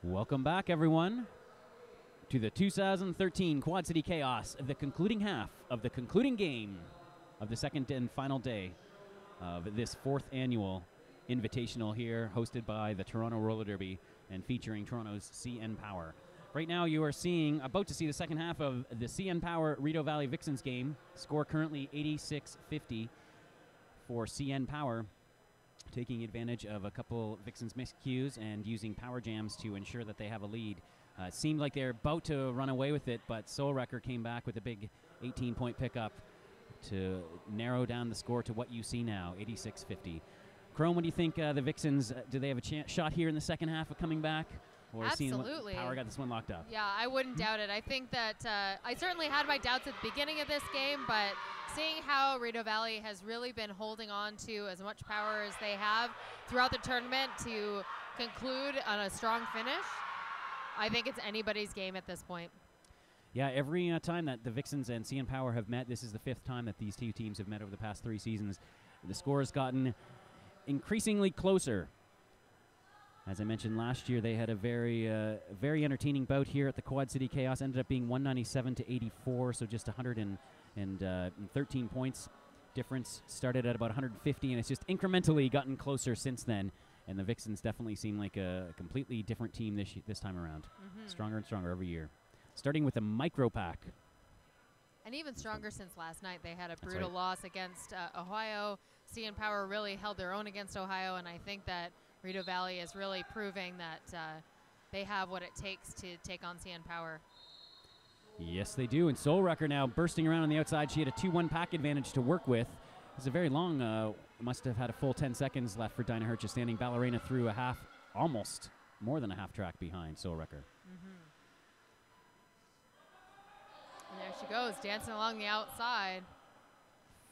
Welcome back, everyone, to the 2013 Quad City Chaos, the concluding half of the concluding game of the second and final day of this fourth annual invitational here, hosted by the Toronto Roller Derby and featuring Toronto's CN Power. Right now, you are about to see the second half of the CN Power Rideau Valley Vixens game. Score currently 86-50 for CN Power, taking advantage of a couple Vixens miscues and using power jams to ensure that they have a lead. It seemed like they're about to run away with it, but Soul Wrecker came back with a big 18-point pickup to narrow down the score to what you see now, 86-50. Chrom, what do you think the Vixens, do they have a shot here in the second half of coming back? Or Absolutely. Power got this one locked up? Yeah, I wouldn't doubt it. I think that I certainly had my doubts at the beginning of this game, but seeing how Rideau Valley has really been holding on to as much power as they have throughout the tournament to conclude on a strong finish, I think it's anybody's game at this point. Yeah, every time that the Vixens and CN Power have met, this is the fifth time that these two teams have met over the past 3 seasons, the score has gotten increasingly closer. As I mentioned last year, they had a very entertaining bout here at the Quad City Chaos. Ended up being 197-84, so just 113 points difference. Started at about 150, and it's just incrementally gotten closer since then. And the Vixens definitely seem like a completely different team this time around. Stronger and stronger every year. Starting with a micro pack. And even stronger since last night. They had a brutal loss against Ohio. CN Power really held their own against Ohio, and I think that Rideau Valley is really proving that they have what it takes to take on CN Power. Yes, they do. And Soul Wrecker now bursting around on the outside. She had a 2-1 pack advantage to work with. It was a very long, must have had a full 10 seconds left for Dinah Hertz, standing Ballerina through a half, almost more than a half track behind Soul Wrecker. And there she goes, dancing along the outside.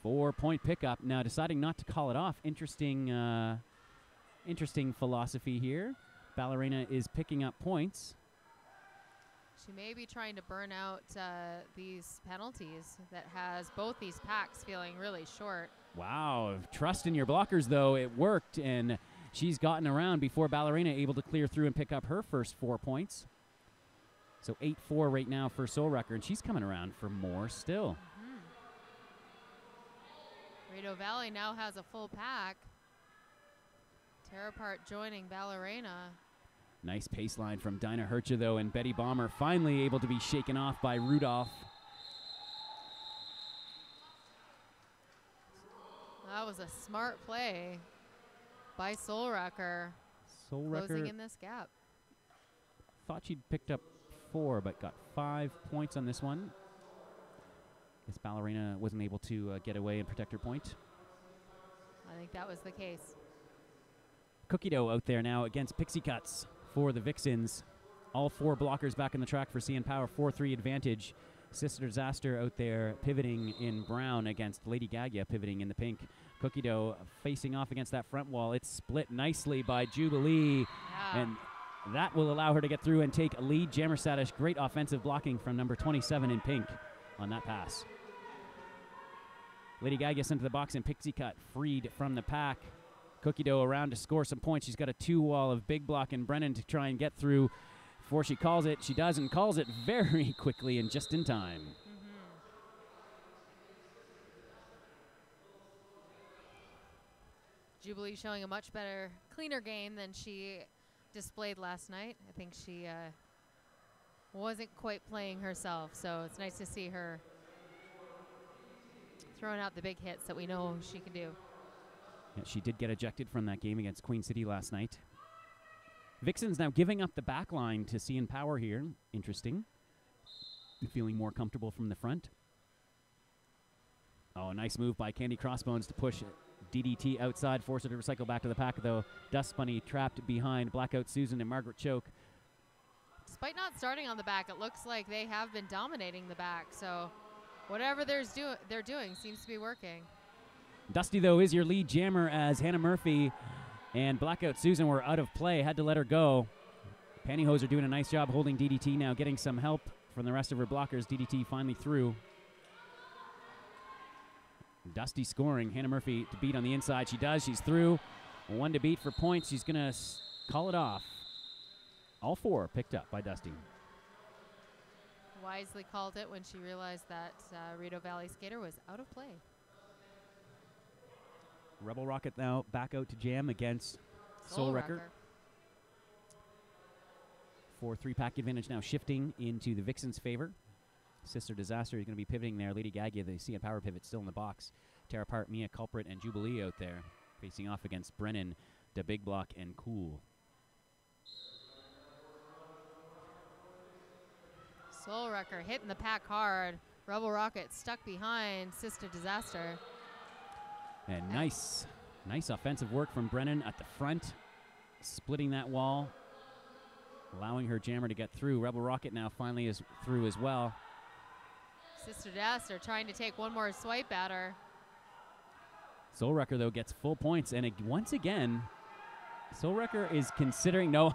4-point pickup. Now deciding not to call it off. Interesting philosophy here. Ballerina is picking up points. She may be trying to burn out these penalties that has both these packs feeling really short. Wow. Trust in your blockers, though. It worked, and she's gotten around before Ballerina able to clear through and pick up her first 4 points. So 8-4 right now for Soul Wrecker, and she's coming around for more still. Rideau Valley now has a full pack. Tear apart joining Ballerina. Nice pace line from Dinah Hertz, though, and Betty Bomber finally able to be shaken off by Rudolph. That was a smart play by Soul Wrecker. Closing in this gap. Thought she'd picked up 4, but got 5 points on this one. Guess Ballerina wasn't able to get away and protect her point. I think that was the case. Cookie Dough out there now against Pixie Cuts for the Vixens. All 4 blockers back on the track for CN Power, 4-3 advantage. Sister Disaster out there pivoting in brown against Lady Gaga pivoting in the pink. Cookie Dough facing off against that front wall. It's split nicely by Jubilee, and that will allow her to get through and take a lead. Jammer Sadish, great offensive blocking from number 27 in pink on that pass. Lady Gaga sent to the box, and Pixie Cut freed from the pack. Cookie Dough around to score some points. She's got a 2-wall of Big Block and Brennan to try and get through before she calls it. She does, and calls it very quickly and just in time. Jubilee showing a much better, cleaner game than she displayed last night. I think she wasn't quite playing herself, so it's nice to see her throwing out the big hits that we know she can do. Yeah, she did get ejected from that game against Queen City last night. Vixens now giving up the back line to CN Power here. Interesting. Feeling more comfortable from the front. Oh, nice move by Candy Crossbones to push DDT outside, force her to recycle back to the pack, though. Dust Bunny trapped behind Blackout Susan and Margaret Choke. Despite not starting on the back, it looks like they have been dominating the back, so whatever they're doing seems to be working. Dusty, though, is your lead jammer as Hannah Murphy and Blackout Susan were out of play, had to let her go. Pantyhose are doing a nice job holding DDT now, getting some help from the rest of her blockers. DDT finally through. Dusty scoring. Hannah Murphy to beat on the inside. She does. She's through. 1 to beat for points. She's going to call it off. All 4 picked up by Dusty. Wisely called it when she realized that Rideau Valley skater was out of play. Rebel Rocket now back out to jam against Soul Wrecker. 4-3 pack advantage now shifting into the Vixens' favor. Sister Disaster is going to be pivoting there. Lady Gagia, the CN Power pivot, still in the box. Tear apart Mia, Culprit, and Jubilee out there, facing off against Brennan, the Big Block, and Cool. Soul Wrecker hitting the pack hard. Rebel Rocket stuck behind Sister Disaster. And nice offensive work from Brennan at the front, splitting that wall, allowing her jammer to get through. Rebel Rocket now finally is through as well. Sister Disaster trying to take one more swipe at her. Soul Wrecker, though, gets full points. And once again, Soul Wrecker is considering, no,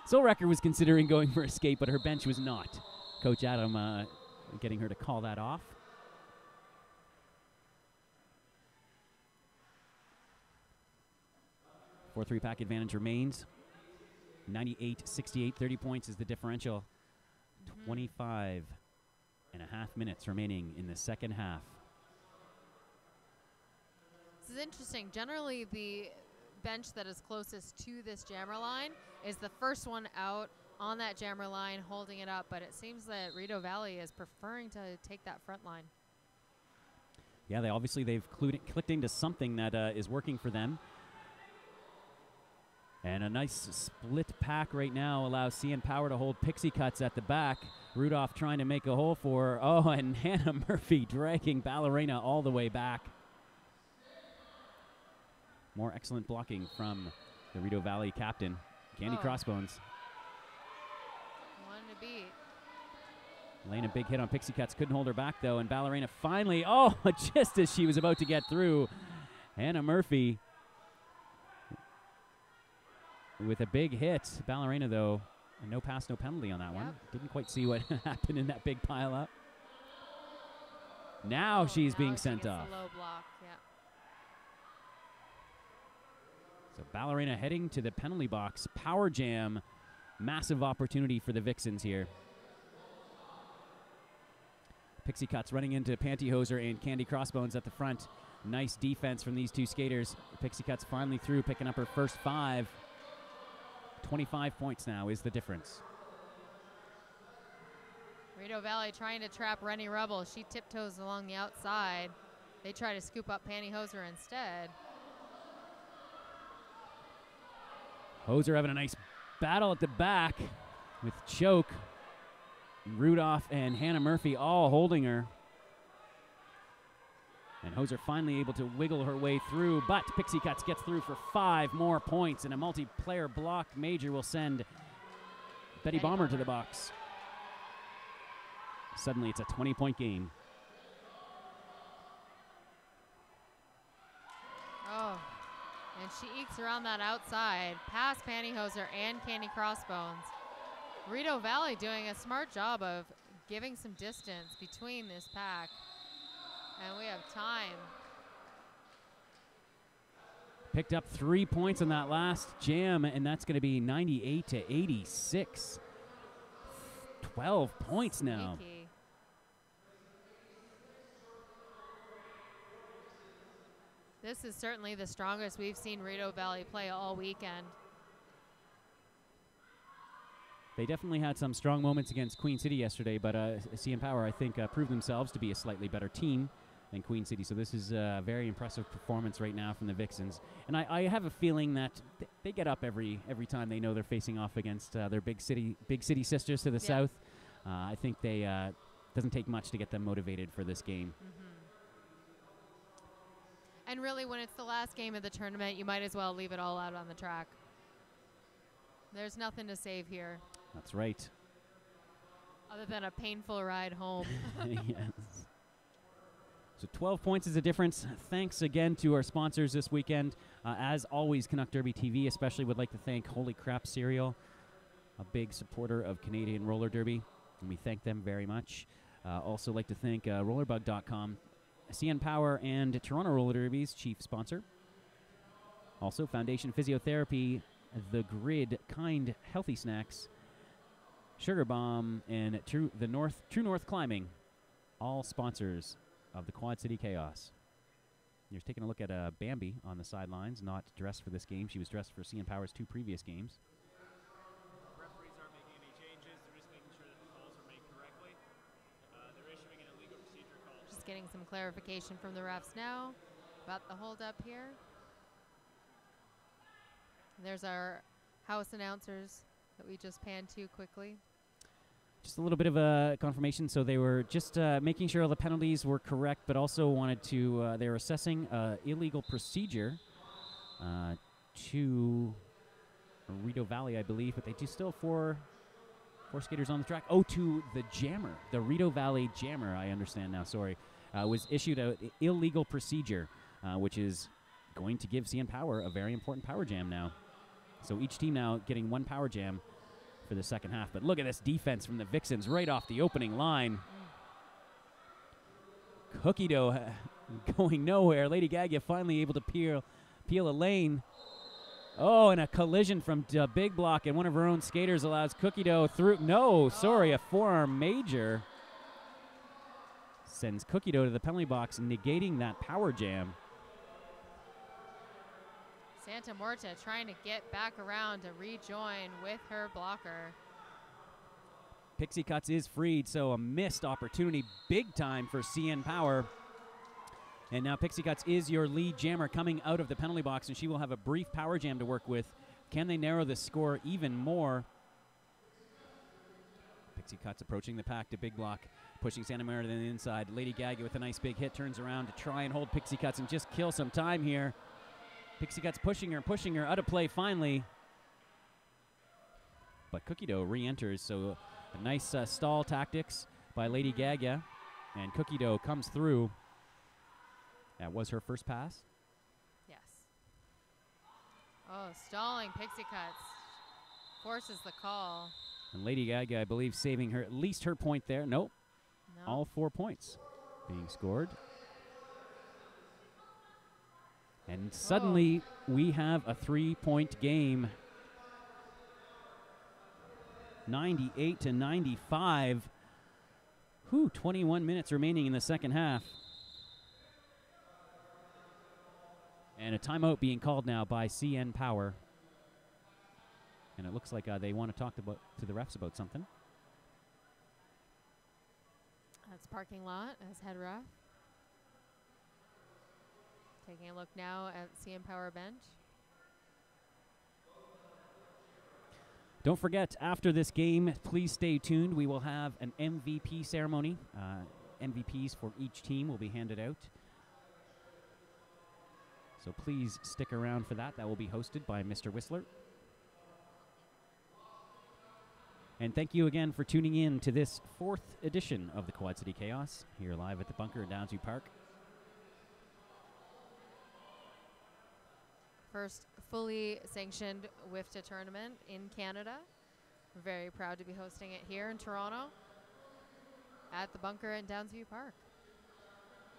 Soul Wrecker was considering going for escape, but her bench was not. Coach Adam getting her to call that off. Four 3-pack advantage remains. 98-68, 30 points is the differential. 25 and a half minutes remaining in the second half. This is interesting. Generally, the bench that is closest to this jammer line is the first one out on that jammer line holding it up, but it seems that Rideau Valley is preferring to take that front line. Yeah, they've clicked into something that is working for them. And a nice split pack right now allows CN Power to hold Pixie Cuts at the back. Rudolph trying to make a hole for her. Oh, and Hannah Murphy dragging Ballerina all the way back. More excellent blocking from the Rideau Valley captain, Candy Crossbones. One to beat. Laying a big hit on Pixie Cuts. Couldn't hold her back, though, and Ballerina finally, just as she was about to get through, Hannah Murphy with a big hit. Ballerina, though, no pass, no penalty on that one. Didn't quite see what happened in that big pile up. Now she's being sent off. Low block, yeah. So Ballerina heading to the penalty box. Power jam. Massive opportunity for the Vixens here. Pixie Cuts running into Pantyhoser and Candy Crossbones at the front. Nice defense from these two skaters. Pixie Cuts finally through, picking up her first 5. 25 points now is the difference. Rideau Valley trying to trap Rennie Rebel. She tiptoes along the outside. They try to scoop up Pantyhoser instead. Hoser having a nice battle at the back with Choke. Rudolph and Hannah Murphy all holding her. And Hoser finally able to wiggle her way through, but Pixie Cuts gets through for 5 more points, and a multiplayer block major will send Betty Bomber to the box. Suddenly it's a 20-point game. Oh, and she ekes around that outside, past Pantyhoser and Candy Crossbones. Rideau Valley doing a smart job of giving some distance between this pack. And we have time. Picked up 3 points on that last jam, and that's going to be 98-86. 12 points now. Sneaky. This is certainly the strongest we've seen Rideau Valley play all weekend. They definitely had some strong moments against Queen City yesterday, but CN Power, I think, proved themselves to be a slightly better team than Queen City. So this is a very impressive performance right now from the Vixens. And I have a feeling that they get up every time they know they're facing off against their big city sisters to the south. I think they doesn't take much to get them motivated for this game. And really, when it's the last game of the tournament, you might as well leave it all out on the track. There's nothing to save here. That's right. Other than a painful ride home. Yes. So 12 points is a difference. Thanks again to our sponsors this weekend. As always, Canuck Derby TV especially would like to thank Holy Crap Cereal, a big supporter of Canadian roller derby, and we thank them very much. Also like to thank rollerbug.com, CN Power and Toronto Roller Derby's chief sponsor. Also Foundation Physiotherapy The Grid, Kind Healthy Snacks, Sugar Bomb, and True North Climbing, all sponsors of the Quad City Chaos. You're taking a look at Bambi on the sidelines, not dressed for this game. She was dressed for CN Power's 2 previous games. Referees aren't making any changes. They're just making sure that the calls are made correctly. They're issuing an illegal procedure call. Just getting some clarification from the refs now about the holdup here. There's our house announcers that we just panned to quickly. Just a little bit of a confirmation. So they were just making sure all the penalties were correct, but also wanted to, they were assessing illegal procedure to Rito Valley, I believe, but they do still have four skaters on the track. Oh, to the jammer, the Rito Valley jammer, I understand now, sorry, was issued an illegal procedure, which is going to give CN Power a very important power jam now. So each team now getting 1 power jam for the second half. But look at this defense from the Vixens right off the opening line. Cookie dough going nowhere. Lady Gaga finally able to peel a lane. Oh, and a collision from Big Block, and one of her own skaters allows Cookie dough through. No, sorry, a forearm major. Sends Cookie dough to the penalty box, negating that power jam. Santa Morta trying to get back around to rejoin with her blocker. Pixie Cuts is freed, so a missed opportunity big time for CN Power. And now Pixie Cuts is your lead jammer coming out of the penalty box, and she will have a brief power jam to work with. Can they narrow the score even more? Pixie Cuts approaching the pack to Big Block, pushing Santa Maria to the inside. Lady Gaga with a nice big hit turns around to try and hold Pixie Cuts and just kill some time here. Pixie Cuts pushing her out of play finally. But Cookie Dough re-enters, so a nice stall tactics by Lady Gaga. And Cookie Dough comes through. That was her first pass. Yes. Oh, stalling Pixie Cuts. Forces the call. And Lady Gaga, I believe, saving her at least her point there. Nope. No. All 4 points being scored. And suddenly, we have a 3-point game. 98-95. 21 minutes remaining in the second half. And a timeout being called now by CN Power. And it looks like they want to talk to the refs about something. That's parking lot as head ref. Taking a look now at CN Power bench. Don't forget, after this game, please stay tuned. We will have an MVP ceremony. MVPs for each team will be handed out. So please stick around for that. That will be hosted by Mr.Whistler. And thank you again for tuning in to this 4th edition of the Quad City Chaos, here live at the Bunker in Downsview Park. First fully sanctioned WFTDA tournament in Canada. We're very proud to be hosting it here in Toronto at the Bunker in Downsview Park.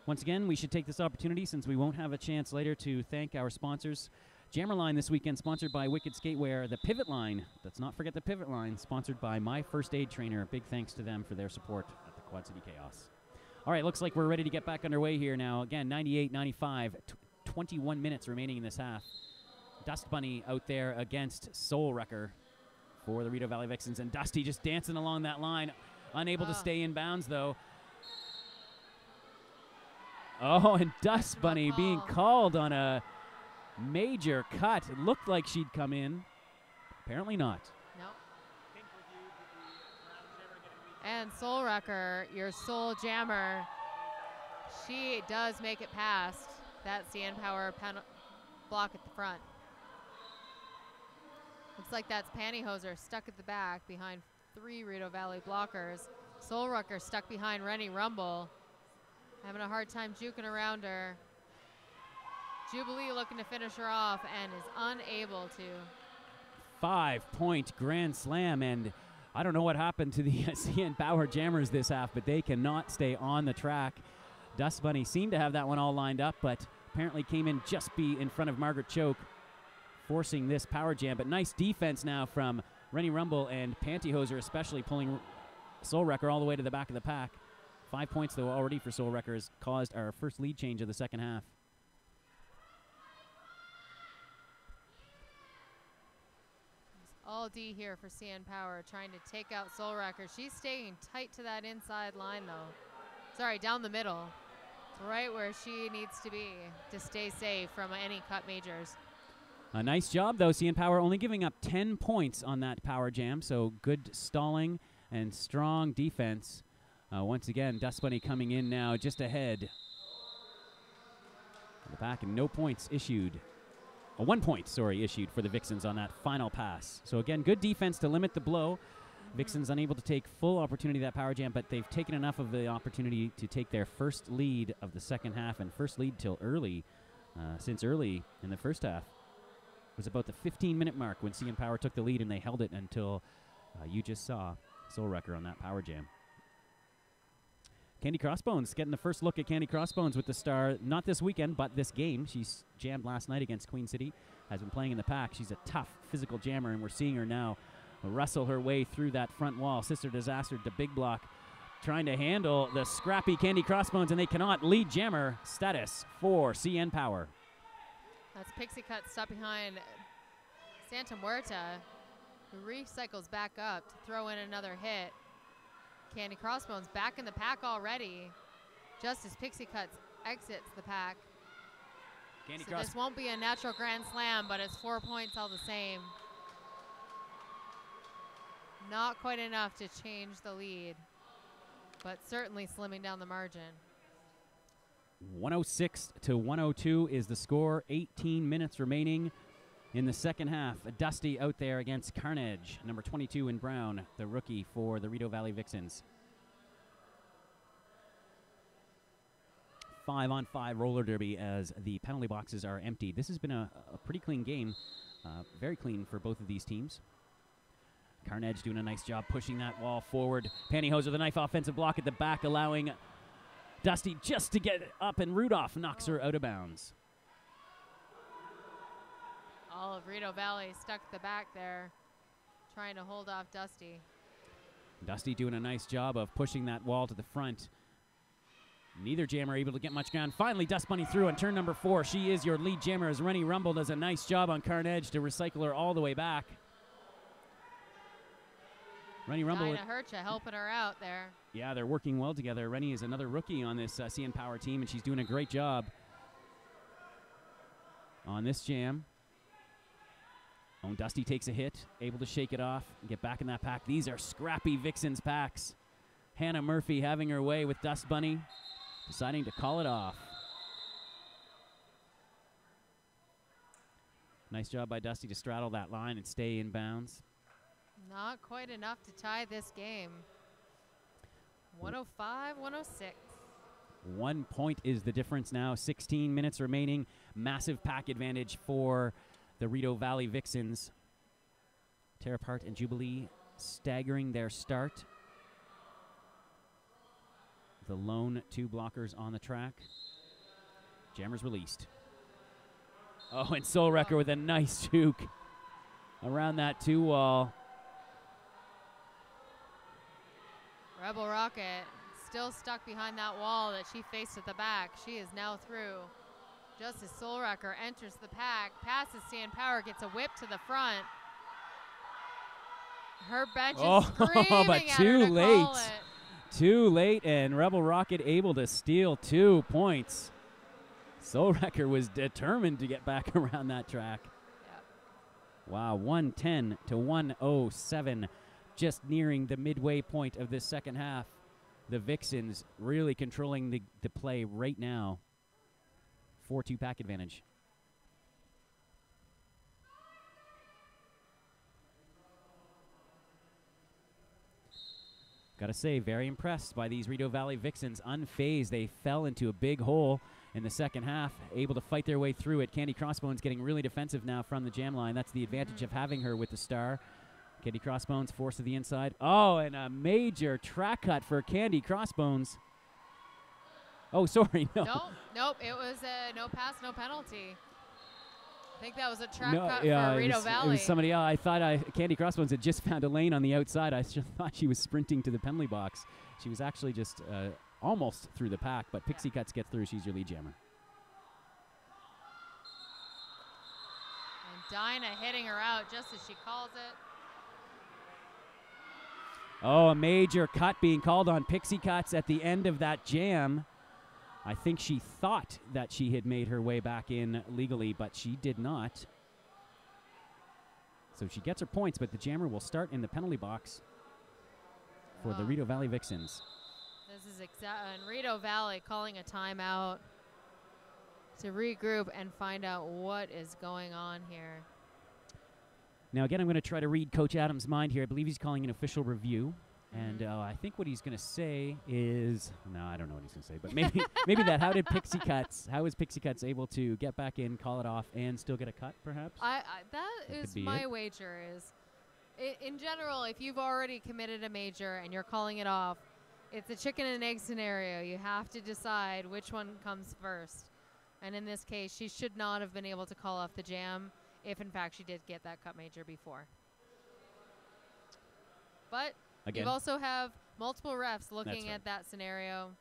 Once again, we should take this opportunity, since we won't have a chance later, to thank our sponsors. Jammer Line this weekend, sponsored by Wicked Skatewear. The Pivot Line, let's not forget the Pivot Line, sponsored by My First Aid Trainer. Big thanks to them for their support at the Quad City Chaos. All right, looks like we're ready to get back underway here now. Again, 98-95, 21 minutes remaining in this half. Dust Bunny out there against Soul Wrecker for the Rito Valley Vixens, and Dusty just dancing along that line, unable to stay in bounds though. Oh, and Dust Bunny being called on a major cut. It looked like she'd come in. Apparently not. No. And Soul Wrecker, your Soul Jammer, she does make it past that CN Power block at the front. Looks like that's Pantyhoser stuck at the back behind 3 Rito Valley blockers. Soul Wrecker stuck behind Rennie Rumble. Having a hard time juking around her. Jubilee looking to finish her off and is unable to. 5-point grand slam, and I don't know what happened to the CN Power Jammers this half, but they cannot stay on the track. Dust Bunny seemed to have that one all lined up, but apparently came in just in front of Margaret Choke. forcing this power jam. But nice defense now from Rennie Rumble and Pantyhose, especially pulling Soul Wrecker all the way to the back of the pack. 5 points, though, already for Soul Wrecker has caused our first lead change of the second half. All D here for CN Power, trying to take out Soul Wrecker. She's staying tight to that inside line, though. Sorry, down the middle. It's right where she needs to be to stay safe from any cut majors. A nice job, though. CN Power only giving up 10 points on that power jam, so good stalling and strong defense. Once again, Dust Bunny coming in now just ahead. The back and no points issued. 1 point, sorry, issued for the Vixens on that final pass. So again, good defense to limit the blow. Vixens unable to take full opportunity of that power jam, but they've taken enough of the opportunity to take their first lead of the second half, and first lead till early, since early in the first half. It was about the 15-minute mark when CN Power took the lead, and they held it until you just saw Soul Wrecker on that power jam. Candy Crossbones getting the first look at Candy Crossbones with the star, not this weekend, but this game. She's jammed last night against Queen City, has been playing in the pack. She's a tough physical jammer, and we're seeing her now wrestle her way through that front wall. Sister Disaster to big block, trying to handle the scrappy Candy Crossbones, and they cannot. Lead jammer status for CN Power. That's Pixie Cut stuck behind Santa Muerta, who recycles back up to throw in another hit. Candy Crossbones back in the pack already, just as Pixie Cuts exits the pack. So this won't be a natural grand slam, but it's 4 points all the same. Not quite enough to change the lead, but certainly slimming down the margin. 106 to 102 is the score. 18 minutes remaining in the second half. Dusty out there against Carnage, number 22 in brown, the rookie for the Rideau Valley Vixens. 5-on-5 roller derby as the penalty boxes are empty. This has been a pretty clean game, very clean for both of these teams. Carnage doing a nice job pushing that wall forward. Pantyhose with a knife offensive block at the back, allowing Dusty just to get up, and Rudolph knocks her out of bounds. All of Rideau Valley stuck at the back there, trying to hold off Dusty. Dusty doing a nice job of pushing that wall to the front. Neither jammer able to get much ground. Finally, Dust Bunny through on turn number 4. She is your lead jammer as Rennie Rumble does a nice job on Carnage to recycle her all the way back. Rennie Rumble. Dinah Hercha helping her out there. Yeah, they're working well together. Rennie is another rookie on this CN Power team, and she's doing a great job on this jam. Oh, Dusty takes a hit, able to shake it off and get back in that pack. These are scrappy Vixens packs. Hannah Murphy having her way with Dust Bunny, deciding to call it off. Nice job by Dusty to straddle that line and stay in bounds. Not quite enough to tie this game. 105, 106. 1 point is the difference now. 16 minutes remaining. Massive pack advantage for the Rideau Valley Vixens. Tear Apart and Jubilee staggering their start. The lone 2 blockers on the track. Jammers released. Oh, and Soul Wrecker with a nice juke around that 2 wall. Rebel Rocket still stuck behind that wall that she faced at the back. She is now through. Just as Soul Wrecker enters the pack, passes CN Power, gets a whip to the front. Her bench is screaming but at too her to late. call it. Too late, and Rebel Rocket able to steal 2 points. Soul Wrecker was determined to get back around that track. Yep. Wow, 110 to 107. Just nearing the midway point of this second half. The Vixens really controlling the play right now. 4-2 pack advantage. Gotta say, very impressed by these Rideau Valley Vixens. Unfazed, they fell into a big hole in the second half, able to fight their way through it. Candy Crossbones getting really defensive now from the jam line. That's the advantage of having her with the star. Candy Crossbones forced to the inside. Oh, and a major track cut for Candy Crossbones. Oh, sorry, no. Nope, it was a no pass, no penalty. I think that was a track No, cut yeah, for Rito it was Valley. somebody else. I thought Candy Crossbones had just found a lane on the outside. I just thought she was sprinting to the penalty box. She was actually just almost through the pack, but Pixie Cuts gets through. She's your lead jammer. And Dinah hitting her out just as she calls it. Oh, a major cut being called on Pixie Cuts at the end of that jam. I think she thought that she had made her way back in legally, but she did not. So she gets her points, but the jammer will start in the penalty box for the Rito Valley Vixens. This is and Rito Valley calling a timeout to regroup and find out what is going on here. Now, again, I'm going to try to read Coach Adams' mind here. I believe he's calling an official review. And I think what he's going to say is, no, I don't know what he's going to say, but maybe that. How is Pixie Cuts able to get back in, call it off, and still get a cut, perhaps? That is my wager is, in general, if you've already committed a major and you're calling it off, it's a chicken and egg scenario. You have to decide which one comes first. And in this case, she should not have been able to call off the jam if, in fact, she did get that cut major before. But Again. you also have multiple refs looking at that scenario,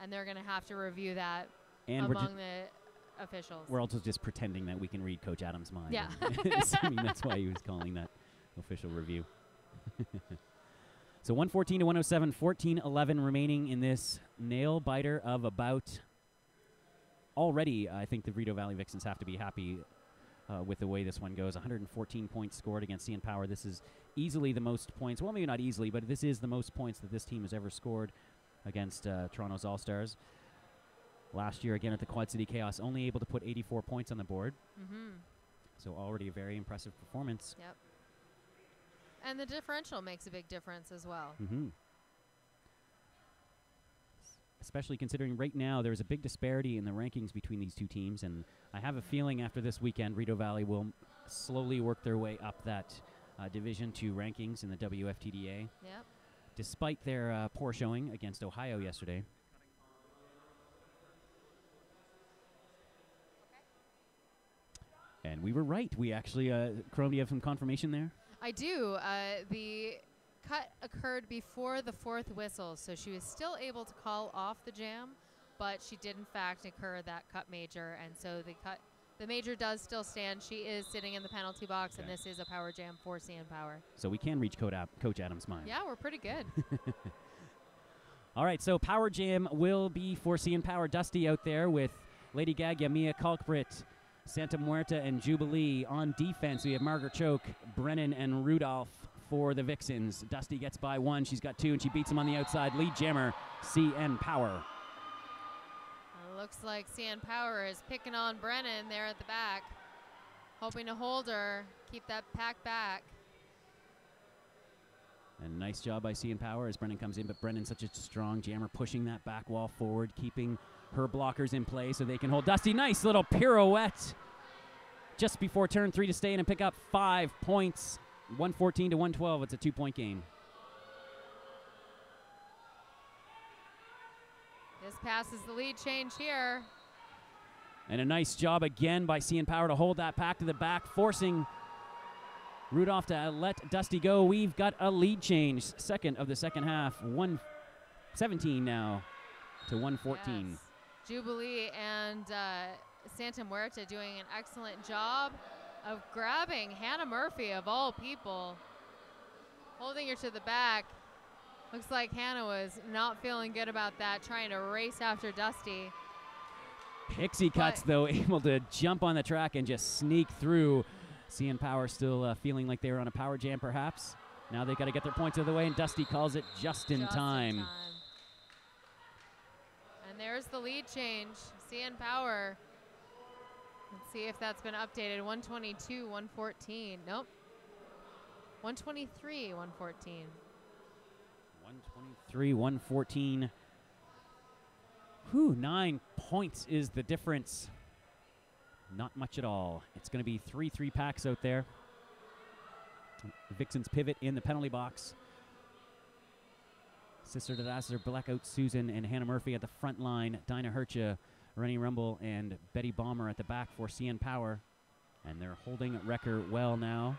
and they're going to have to review that among the officials. We're also just pretending that we can read Coach Adams' mind. Yeah. I mean, that's why he was calling that official review. So 114 to 107, 14-11 remaining in this nail-biter of a bout. Already, I think the Rito Valley Vixens have to be happy with the way this one goes. 114 points scored against CN Power. This is easily the most points. Well, maybe not easily, but this is the most points that this team has ever scored against Toronto's All-Stars. Last year, again, at the Quad City Chaos, only able to put 84 points on the board. So already a very impressive performance. Yep. And the differential makes a big difference as well. Especially considering right now there's a big disparity in the rankings between these two teams, and I have a feeling after this weekend, Rito Valley will slowly work their way up that Division 2 rankings in the WFTDA. Yep. Despite their poor showing against Ohio yesterday. And we were right. We actually, Chrom, do you have some confirmation there? I do. The cut occurred before the fourth whistle, so she was still able to call off the jam, but she did in fact incur that cut major, and so the major does still stand. She is sitting in the penalty box, and this is a power jam for CN Power. So we can reach Coach Adams' mind. Yeah, we're pretty good. All right, so power jam will be for CN Power. Dusty out there with Lady Gaga, Mia Culprit, Santa Muerta, and Jubilee. On defense, we have Margaret Choke, Brennan, and Rudolph for the Vixens. Dusty gets by one. She's got two, and she beats him on the outside. Lead jammer, CN Power. Looks like CN Power is picking on Brennan there at the back, hoping to hold her, keep that pack back. And nice job by CN Power as Brennan comes in, but Brennan's such a strong jammer, pushing that back wall forward, keeping her blockers in play so they can hold Dusty. Nice little pirouette just before turn 3 to stay in and pick up 5 points. 114 to 112. It's a 2-point game. This passes the lead change here. And a nice job again by CN Power to hold that pack to the back, forcing Rudolph to let Dusty go. We've got a lead change. Second of the second half. 117 now to 114. Yes. Jubilee and Santa Muerta doing an excellent job of grabbing Hannah Murphy, of all people, holding her to the back. Looks like Hannah was not feeling good about that, trying to race after Dusty. Pixie Cuts, though, able to jump on the track and just sneak through. CN Power still feeling like they were on a power jam, perhaps. Now they've got to get their points out of the way, and Dusty calls it just in time. And there's the lead change. CN Power. Let's see if that's been updated. 122, 114. Nope. 123, 114. 123, 114. Whew, 9 points is the difference. Not much at all. It's going to be 3-3 packs out there. Vixens pivot in the penalty box. Sister Disaster, Blackout Susan, and Hannah Murphy at the front line. Dinah Hercha, Rennie Rumble, and Betty Bomber at the back for CN Power. And they're holding Wrecker well now.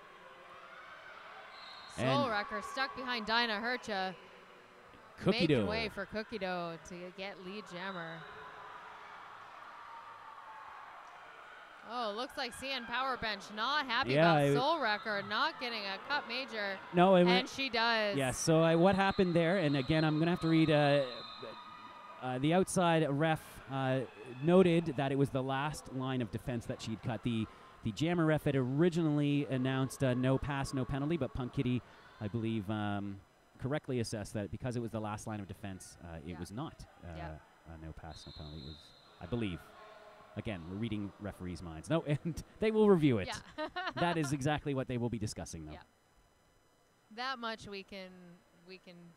Soul Wrecker stuck behind Dinah Hercha. Cookie making Dough. way for Cookie Dough to get lead jammer. Oh, looks like CN Power Bench not happy about Soul Wrecker not getting a cut major. No, and she does. Yes. So what happened there? And again, I'm gonna have to read. The outside ref noted that it was the last line of defense that she'd cut. The jammer ref had originally announced no pass, no penalty, but Punk Kitty, I believe, correctly assessed that because it was the last line of defense, it was not no pass, no penalty. It was, I believe. Again, we're reading referees' minds. No, and they will review it. Yeah. That is exactly what they will be discussing, though. Yeah. That much we can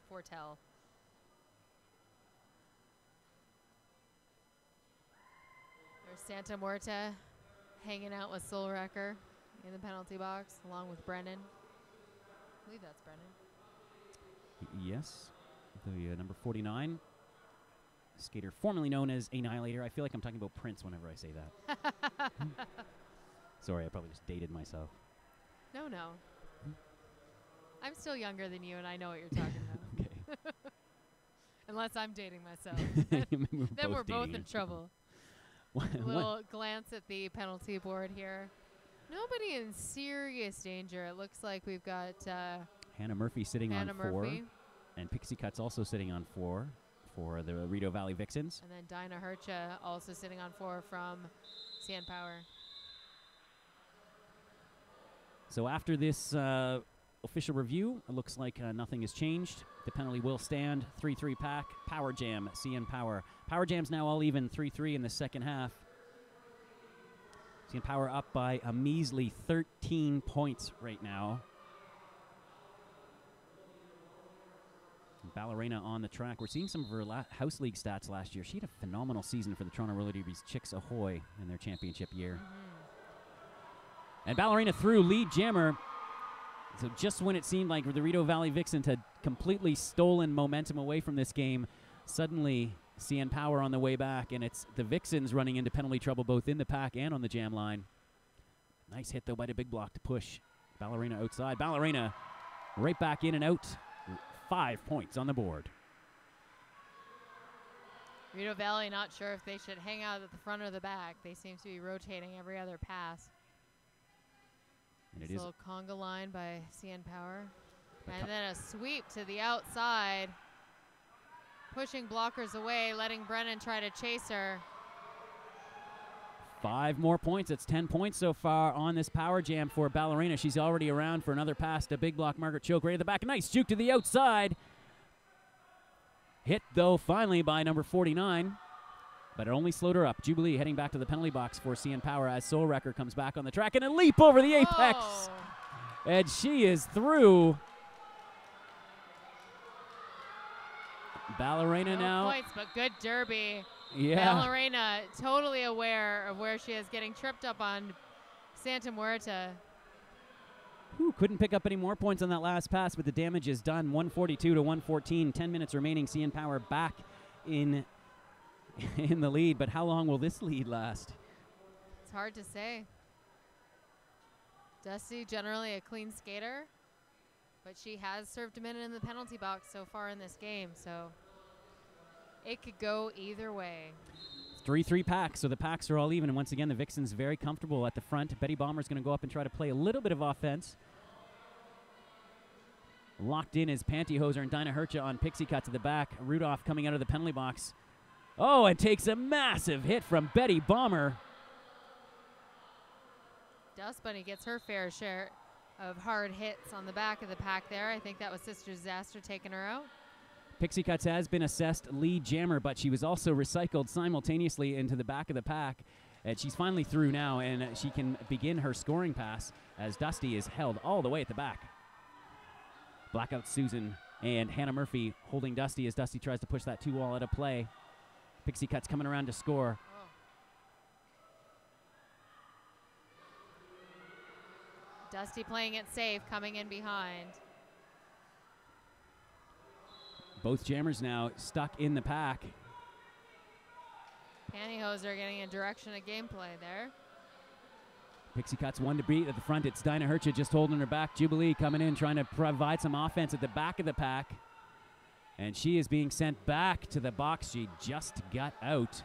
foretell. There's Santa Muerta hanging out with Soul Wrecker in the penalty box, along with Brennan. I believe that's Brennan. Yes, the number 49. Skater formerly known as Annihilator. I feel like I'm talking about Prince whenever I say that. Sorry, I probably just dated myself. No. I'm still younger than you, and I know what you're talking about. Okay. Unless I'm dating myself. then we're both in trouble. A little glance at the penalty board here. Nobody in serious danger. It looks like we've got Hannah Murphy sitting on 4. And Pixie Cut's also sitting on 4. For the Rideau Valley Vixens. And then Dinah Hercha also sitting on 4 from CN Power. So after this official review, it looks like nothing has changed. The penalty will stand. 3-3 pack. Power Jam, CN Power. Power Jam's now all even 3-3 in the second half. CN Power up by a measly 13 points right now. Ballerina on the track. We're seeing some of her house league stats last year. She had a phenomenal season for the Toronto Roller Derby's Chicks Ahoy in their championship year. And Ballerina through lead jammer. So just when it seemed like the Rideau Valley Vixens had completely stolen momentum away from this game, suddenly CN Power on the way back, and it's the Vixens running into penalty trouble both in the pack and on the jam line. Nice hit, though, by the big block to push Ballerina outside. Ballerina right back in and out. 5 points on the board. Rideau Valley not sure if they should hang out at the front or the back. They seem to be rotating every other pass. And this little conga line by CN Power. And then a sweep to the outside. Pushing blockers away, letting Brennan try to chase her. 5 more points. It's 10 points so far on this power jam for Ballerina. She's already around for another pass to big block Margaret Choke right at the back. Nice juke to the outside. Hit, though, finally by number 49. But it only slowed her up. Jubilee heading back to the penalty box for CN Power as Soul Wrecker comes back on the track. And a leap over the apex. Oh. And she is through. Ballerina now. No points, but good derby. Yeah. Ballerina totally aware of where she is, getting tripped up on Santa Muerta. Couldn't pick up any more points on that last pass, but the damage is done. 142 to 114. 10 minutes remaining. CN Power back in the lead, but how long will this lead last? It's hard to say. Dusty, generally a clean skater, but she has served a minute in the penalty box so far in this game, so it could go either way. 3-3 packs, so the packs are all even, and once again, the Vixens very comfortable at the front. Betty Bomber's going to go up and try to play a little bit of offense. Locked in is Pantyhoser and Dinah Hercha on Pixie Cut to the back. Rudolph coming out of the penalty box. Oh, and takes a massive hit from Betty Bomber. Dust Bunny gets her fair share of hard hits on the back of the pack there. I think that was Sister Disaster taking her out. Pixie Cuts has been assessed lead jammer, but she was also recycled simultaneously into the back of the pack. And she's finally through now, and she can begin her scoring pass as Dusty is held all the way at the back. Blackout Susan and Hannah Murphy holding Dusty as Dusty tries to push that 2-wall out of play. Pixie Cuts coming around to score. Oh. Dusty playing it safe, coming in behind. Both jammers now stuck in the pack. Pantyhoser getting a direction of gameplay there. Pixie Cut's one to beat at the front. It's Dinah Hercha just holding her back. Jubilee coming in, trying to provide some offense at the back of the pack. And she is being sent back to the box she just got out.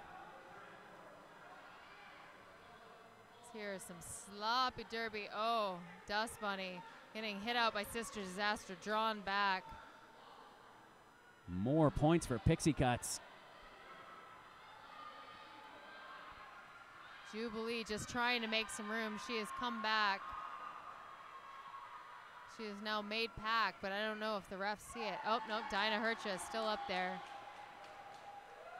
Here's some sloppy derby. Oh, Dust Bunny getting hit out by Sister Disaster, drawn back. More points for Pixie Cuts. Jubilee just trying to make some room. She has come back. She has now made pack, but I don't know if the refs see it. Oh, no, Dinah Hercha is still up there.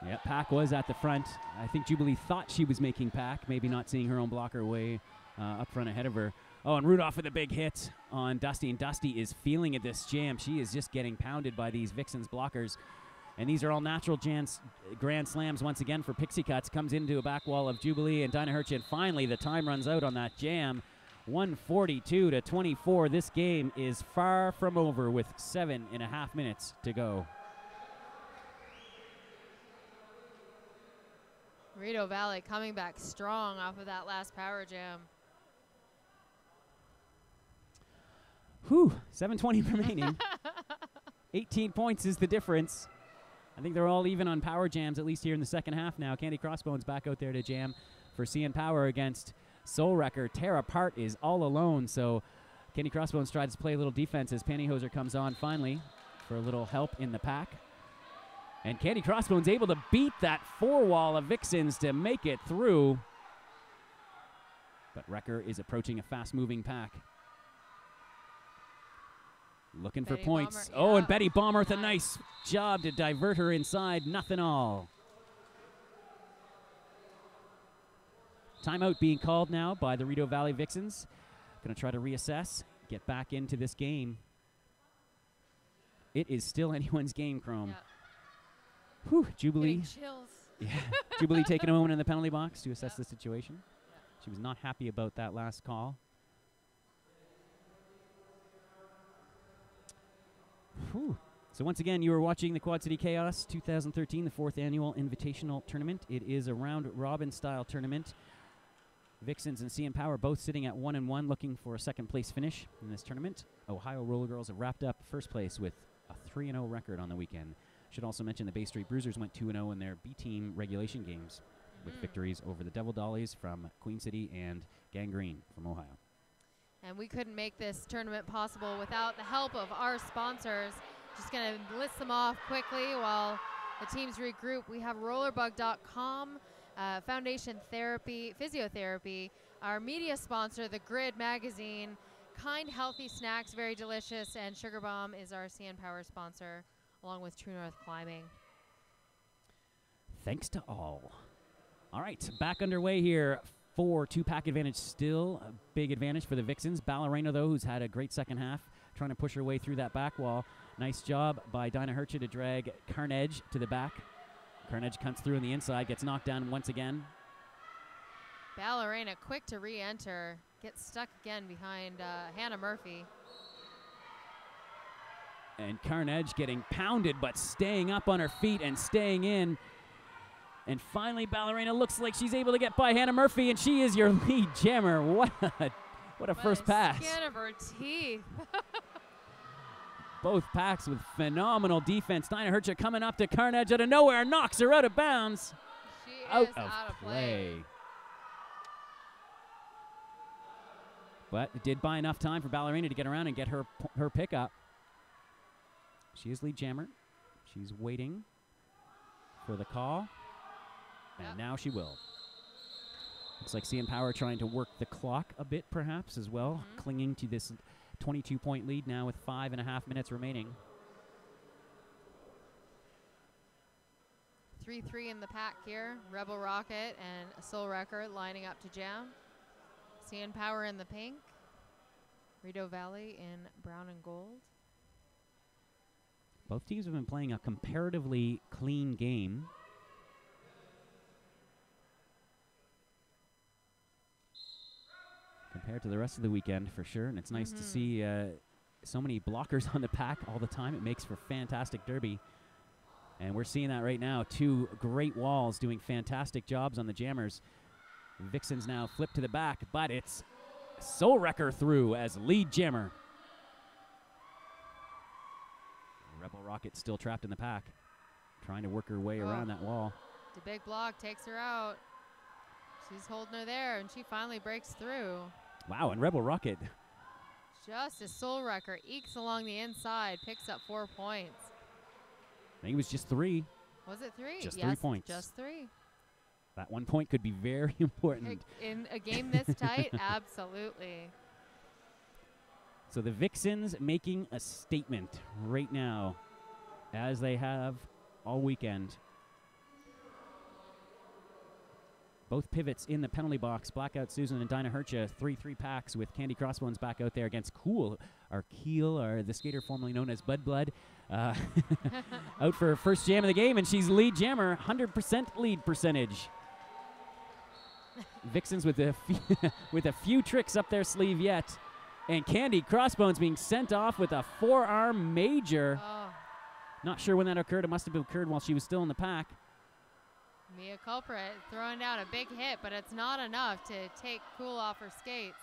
Yeah, pack was at the front. I think Jubilee thought she was making pack, maybe not seeing her own blocker way up front ahead of her. Oh, and Rudolph with a big hit on Dusty, and Dusty is feeling at this jam. She is just getting pounded by these Vixens blockers. And these are all natural grand slams once again for Pixie Cuts. Comes into a back wall of Jubilee and Dinah Hercha, and finally the time runs out on that jam. 142 to 24. This game is far from over with 7.5 minutes to go. Rideau Valley coming back strong off of that last power jam. Whew, 7:20 remaining. 18 points is the difference. I think they're all even on power jams, at least here in the second half now. Candy Crossbones back out there to jam for CN Power against Soul Wrecker. Tara Part is all alone, so Candy Crossbones tries to play a little defense as Pantyhoser comes on finally for a little help in the pack. And Candy Crossbones able to beat that four wall of Vixens to make it through. But Wrecker is approaching a fast-moving pack. Looking Betty for points. Bomber, Oh, yeah. and Betty Bomber with a nice job to divert her inside. Nothing all. Timeout being called now by the Rideau Valley Vixens. Going to try to reassess, get back into this game. It is still anyone's game, Chrom. Yeah. Whew, Jubilee. Getting chills. Yeah, Jubilee taking a moment in the penalty box to assess the situation. She was not happy about that last call. Whew. So once again, you are watching the Quad City Chaos 2013, the 4th annual invitational tournament. It is a round-robin style tournament. Vixens and CN Power both sitting at 1-1, looking for a second place finish in this tournament. Ohio Roller Girls have wrapped up first place with a 3-0 record on the weekend. Should also mention the Bay Street Bruisers went 2-0 in their B-team regulation games with victories over the Devil Dollies from Queen City and Gangrene from Ohio. And we couldn't make this tournament possible without the help of our sponsors. Just going to list them off quickly while the teams regroup. We have rollerbug.com, Foundation Therapy, Physiotherapy, our media sponsor, The Grid Magazine, Kind Healthy Snacks, very delicious, and Sugar Bomb is our CN Power sponsor, along with True North Climbing. Thanks to all. All right, back underway here. 4-2 pack advantage still. A big advantage for the Vixens. Ballerina, though, who's had a great second half, trying to push her way through that back wall. Nice job by Dinah Hercha to drag Carnage to the back. Carnage cuts through on the inside, gets knocked down once again. Ballerina quick to re-enter, gets stuck again behind Hannah Murphy. And Carnage getting pounded, but staying up on her feet and staying in. And finally, Ballerina looks like she's able to get by Hannah Murphy, and she is your lead jammer. What a first pass. Skin of her teeth. Both packs with phenomenal defense. Dinah Hercha coming up to Carnage out of nowhere, knocks her out of bounds. She Out is of out of play. But it did buy enough time for Ballerina to get around and get her pickup. She is lead jammer. She's waiting for the call. And now she will. Looks like CN Power trying to work the clock a bit, perhaps, as well. Clinging to this 22-point lead now with 5.5 minutes remaining. 3-3 in the pack here. Rebel Rocket and Soul Wrecker lining up to jam. CN Power in the pink. Rideau Valley in brown and gold. Both teams have been playing a comparatively clean game. Compared to the rest of the weekend, for sure. And it's nice to see so many blockers on the pack all the time. It makes for fantastic derby. And we're seeing that right now. Two great walls doing fantastic jobs on the jammers. Vixens now flip to the back, but it's Soul Wrecker through as lead jammer. Rebel Rocket still trapped in the pack, trying to work her way around that wall. The big block takes her out. She's holding her there, and she finally breaks through. Wow, and Rebel Rocket. Just as Soul Wrecker ekes along the inside, picks up 4 points. I think it was just 3. Was it 3? Just yes, 3 points. Just 3. That 1 point could be very important. In a game this tight, absolutely. So the Vixens making a statement right now, as they have all weekend. Both pivots in the penalty box. Blackout Susan and Dinah Hercha, 3-3 packs with Candy Crossbones back out there against Cool, our Keel, or the skater formerly known as Bud Blood. Out for her first jam of the game, and she's lead jammer, 100% lead percentage. Vixens with a few tricks up their sleeve yet. And Candy Crossbones being sent off with a forearm major. Oh. Not sure when that occurred. It must have occurred while she was still in the pack. Mia Culprit throwing down a big hit, but it's not enough to take Cool off her skates.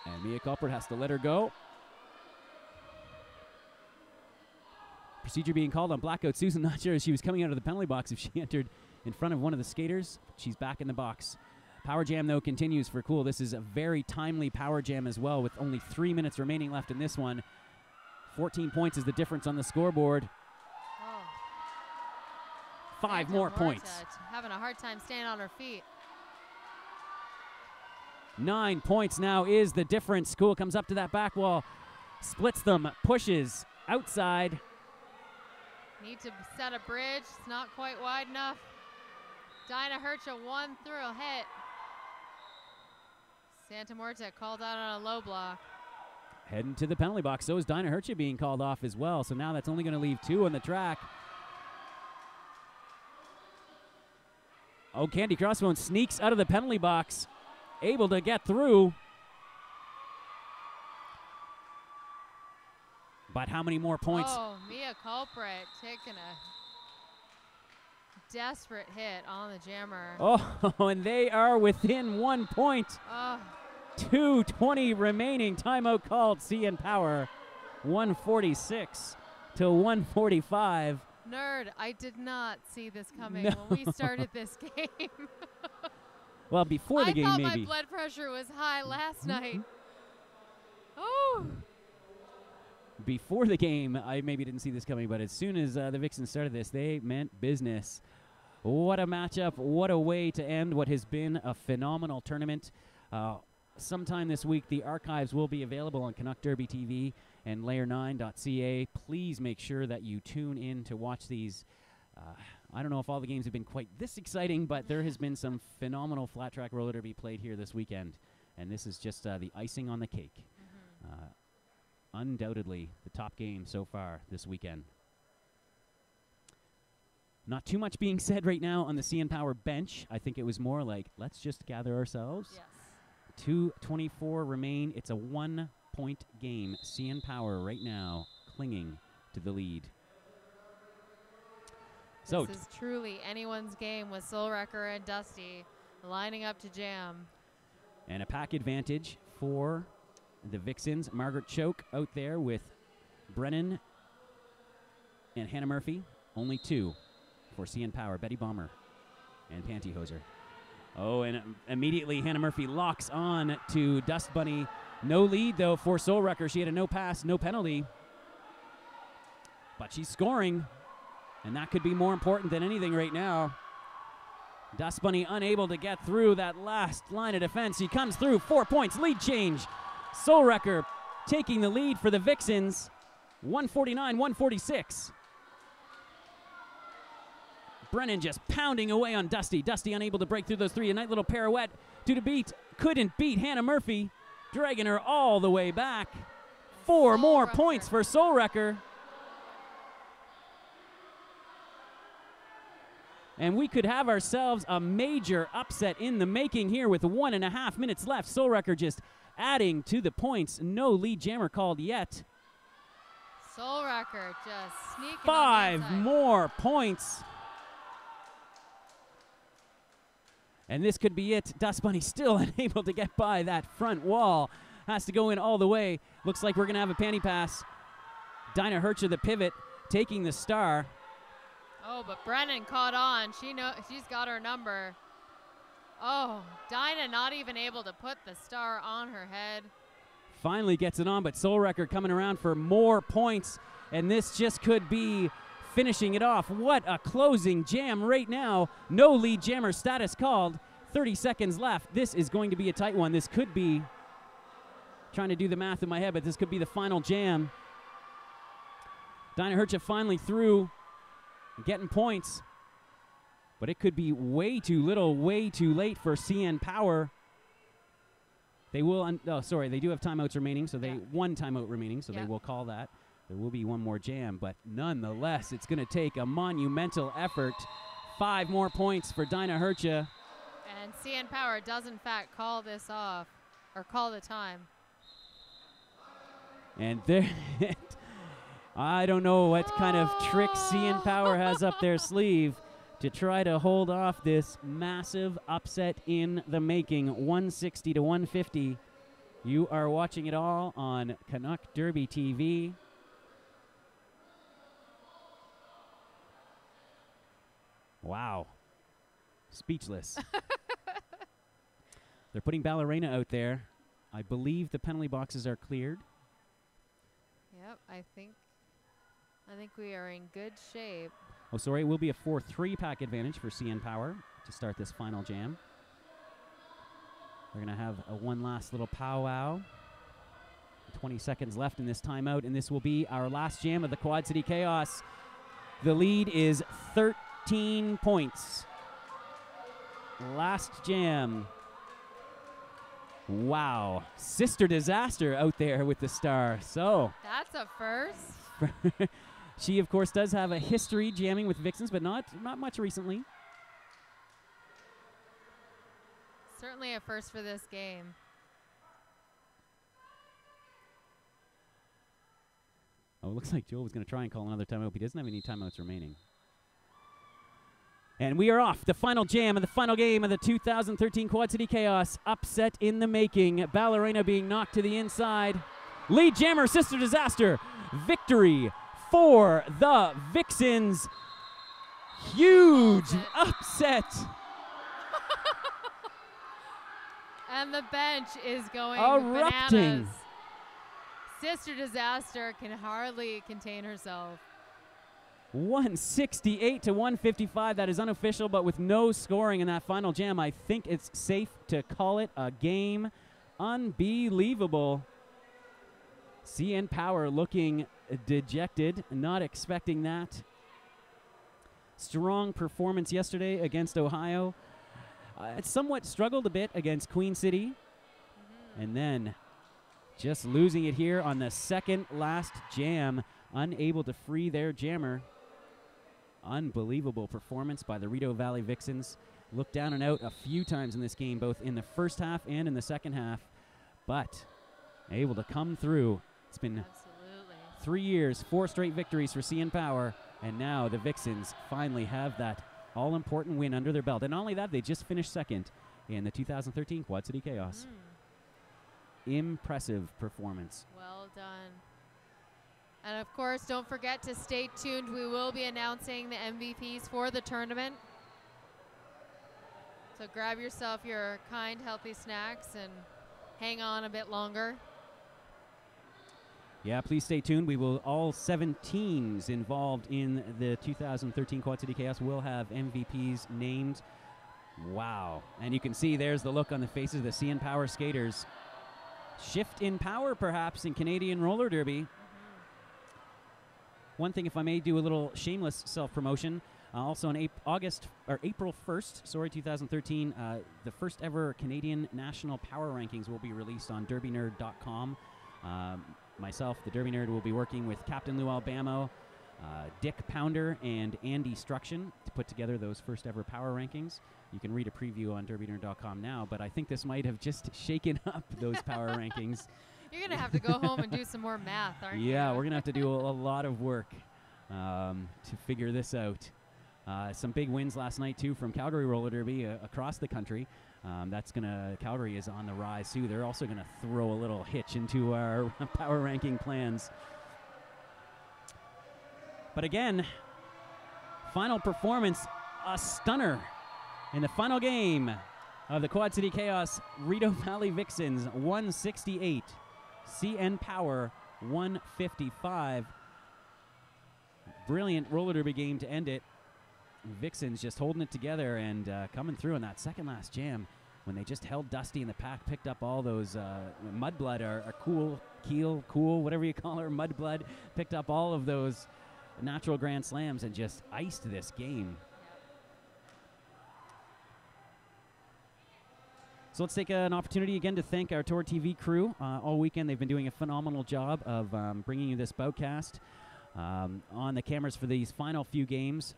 And Mia Culprit has to let her go. Procedure being called on Blackout Susan. Not sure if she was coming out of the penalty box if she entered in front of one of the skaters. She's back in the box. Power jam, though, continues for Cool. This is a very timely power jam as well, with only 3 minutes remaining left in this one. 14 points is the difference on the scoreboard. 5 more points. Having a hard time staying on her feet. 9 points now is the difference. Cool comes up to that back wall, splits them, pushes outside. Need to set a bridge. It's not quite wide enough. Dinah Hercha 1 through hit. Santa Muerte called out on a low block. Heading to the penalty box. So is Dinah Hercha being called off as well. So now that's only going to leave 2 on the track. Oh, Candy Crossbones sneaks out of the penalty box, able to get through. But how many more points? Oh, Mia Culprit taking a desperate hit on the jammer. Oh, and they are within 1 point. Oh. 2:20 remaining. Timeout called. CN Power, 146 to 145. Nerd, I did not see this coming when we started this game. Well, before the game, maybe. I thought my blood pressure was high last night. Oh. Before the game, I maybe didn't see this coming, but as soon as the Vixens started this, they meant business. What a matchup. What a way to end what has been a phenomenal tournament. Sometime this week, the archives will be available on Canuck Derby TV and layer9.ca. Please make sure that you tune in to watch these. I don't know if all the games have been quite this exciting, but there has been some phenomenal flat track roller derby played here this weekend, and this is just the icing on the cake. Undoubtedly the top game so far this weekend. Not too much being said right now on the CN Power bench. I think it was more like, let's just gather ourselves. Yes. 2:24 remain. It's a 1 point game. CN Power right now clinging to the lead. So this is truly anyone's game with Soul Wrecker and Dusty lining up to jam. And a pack advantage for the Vixens. Margaret Choke out there with Brennan and Hannah Murphy. Only 2 for CN Power. Betty Bomber and Pantyhoser. Oh, and immediately Hannah Murphy locks on to Dust Bunny. No lead, though, for Soul Wrecker. She had a no pass, no penalty. But she's scoring, and that could be more important than anything right now. Dust Bunny unable to get through that last line of defense. She comes through, 4 points, lead change. Soul Wrecker taking the lead for the Vixens, 149-146. Brennan just pounding away on Dusty. Dusty unable to break through those 3. A nice little pirouette to the beat. Couldn't beat Hannah Murphy, dragging her all the way back. 4 more points for Soul Wrecker. And we could have ourselves a major upset in the making here with 1.5 minutes left. Soul Wrecker just adding to the points. No lead jammer called yet. Soul Wrecker just sneaking 5 more points. And this could be it. Zombonie still unable to get by that front wall. Has to go in all the way. Looks like we're going to have a panty pass. Dinah Hercher, the pivot, taking the star. Oh, but Brennan caught on. She's got her number. Oh, Dinah not even able to put the star on her head. Finally gets it on, but Soul Wrecker coming around for more points. And this just could be finishing it off. What a closing jam right now. No lead jammer status called. 30 seconds left. This is going to be a tight one. This could be, trying to do the math in my head, but this could be the final jam. Dinah Hercher finally through, getting points. But it could be way too little, way too late for CN Power. They will, they do have timeouts remaining, so one timeout remaining, so they will call that. There will be one more jam, but nonetheless, it's going to take a monumental effort. 5 more points for Dinah Hercher. And CN Power does, in fact, call this off, or call the time. And there, I don't know what kind of trick CN Power has up their sleeve to try to hold off this massive upset in the making, 160 to 150. You are watching it all on Canuck Derby TV. Wow. Speechless. They're putting Ballerina out there. I believe the penalty boxes are cleared. Yep, I think we are in good shape. Oh, sorry, it will be a 4-3 pack advantage for CN Power to start this final jam. We're going to have one last little powwow. 20 seconds left in this timeout, and this will be our last jam of the Quad City Chaos. The lead is 13 points. Last jam. Wow. Sister Disaster out there with the star. So that's a first. She, of course, does have a history jamming with Vixens, but not much recently. Certainly a first for this game. Oh, it looks like Joel was going to try and call another timeout, but he doesn't have any timeouts remaining. And we are off. The final jam of the final game of the 2013 Quad City Chaos. Upset in the making. Ballerina being knocked to the inside. Lead jammer, Sister Disaster. Victory for the Vixens. Huge upset. And the bench is going erupting. Bananas. Sister Disaster can hardly contain herself. 168 to 155. That is unofficial, but with no scoring in that final jam, I think it's safe to call it a game. Unbelievable. CN Power looking dejected, not expecting that. Strong performance yesterday against Ohio. It somewhat struggled a bit against Queen City. And then just losing it here on the second last jam, unable to free their jammer. Unbelievable performance by the Rideau Valley Vixens. Looked down and out a few times in this game, both in the first half and in the second half, but able to come through. It's been 3 years, 4 straight victories for CN Power, and now the Vixens finally have that all-important win under their belt. And not only that, they just finished second in the 2013 Quad City Chaos. Impressive performance. Well done. And of course, don't forget to stay tuned. We will be announcing the MVPs for the tournament. So grab yourself your kind, healthy snacks and hang on a bit longer. Yeah, please stay tuned. We will, all 7 teams involved in the 2013 Quad City Chaos will have MVPs named. Wow. And you can see there's the look on the faces of the CN Power skaters. Shift in power, perhaps, in Canadian roller derby. One thing, if I may do a little shameless self-promotion, also on April 1st, 2013, the first ever Canadian National Power Rankings will be released on derbynerd.com. Myself, the Derby Nerd, will be working with Captain Lou Albamo, Dick Pounder, and Andy Struction to put together those first ever power rankings. You can read a preview on derbynerd.com now, but I think this might have just shaken up those power rankings. You're going to have to go home and do some more math, aren't you? Yeah, we're going to have to do a lot of work to figure this out. Some big wins last night, too, from Calgary Roller Derby across the country. Calgary is on the rise, too. They're also going to throw a little hitch into our power ranking plans. But again, final performance, a stunner in the final game of the Quad City Chaos. Rideau Valley Vixens 168, CN Power 155. Brilliant roller derby game to end it. Vixens just holding it together and coming through in that second last jam when they just held Dusty in the pack, picked up all those Mudblood, or cool, whatever you call her, Mudblood, picked up all of those natural Grand Slams and just iced this game. So let's take an opportunity again to thank our TORD TV crew. All weekend they've been doing a phenomenal job of bringing you this boutcast. On the cameras for these final few games,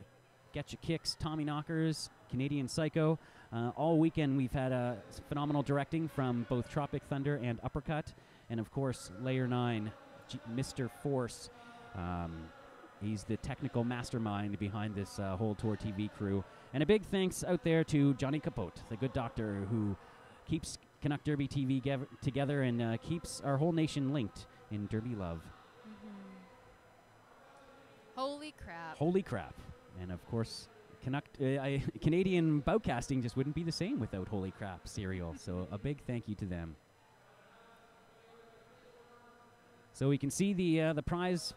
Getcha Kicks, Tomy Knockers, Canadian Psycho. All weekend we've had phenomenal directing from both Tropic Thunder and Upperher Cut. And of course, Layer 9, Mr. Force. He's the technical mastermind behind this whole TORD TV crew. And a big thanks out there to Johnny Capote, the good doctor who keeps Canuck Derby TV together and keeps our whole nation linked in Derby love. Holy crap. Holy crap. And of course, Canadian boutcasting just wouldn't be the same without Holy Crap cereal. So a big thank you to them. So we can see the prize